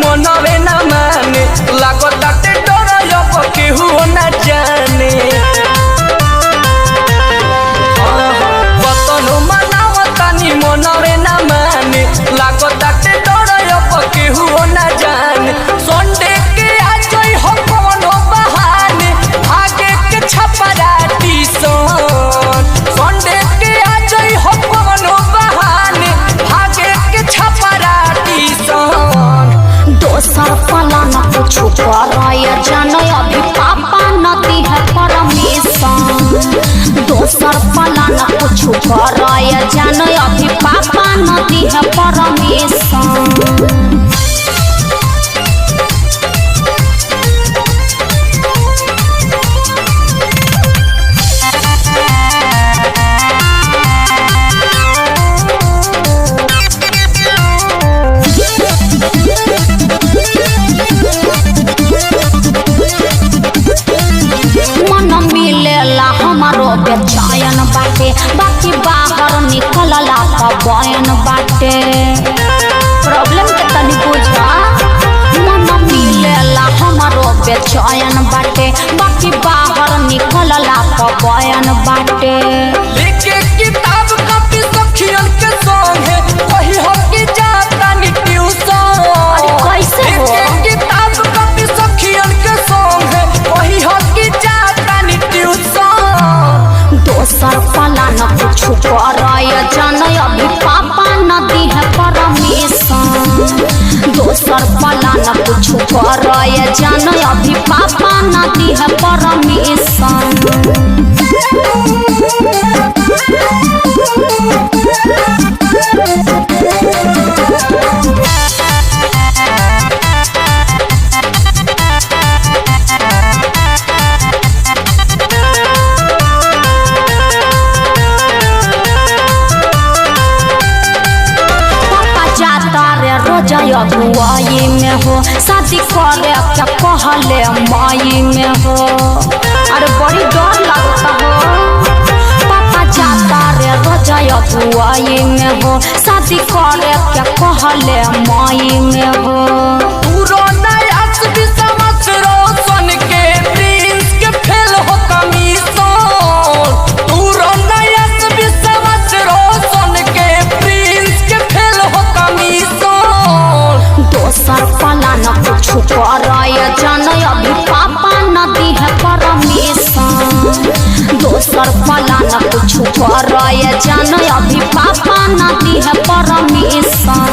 मनवे न माने लागताटे डरब केहू न जाने बतनो मनावतानी मनवे न माने लागताटे डरब केहू न जाने संडे के आ जाई हो कोनो बहाने भागे के छपरा टीसन संडे के आ जाई हो कोनो बहाने भागे के छपरा टीसन दोसर पला न कुछो कराय जानो अभी पापा नती है परमेशन दोसर पला न कुछो कराय जानो अभी पापा नती है परमेशन बेचैन बाटे बाकी बाहर निकलला का बयन बाटे प्रॉब्लम के तनी बुझा मन मिलेला हमारो बेचैन बाटे बाकी बाहर निकलला का बयन बाटे लेके किताब कॉपी सखियन के संगे वही हो के जाता नी ट्यूशन कैसे हो लेके किताब कॉपी सखियन के संगे वही हो के जाता नी ट्यूशन दोसर पला न कुछो कराय जानो अभी पापा नदी है परमेशन दोसर पला न कुछो कराय जानो अभी पापा नदी है परमेशन अगुवाई में हो शादी करे क्या कहले माई में हो अरे बड़ी डर लगता हो पापा जाता रे रोजा अगुवाई में हो शादी करे क्या कहले माई में हो दोसर पला न कुछो कराय जानो अभी पापा नदी है परमेशन दोसर पला न कुछो कराय जानो अभी पापा नदी है परमेशन।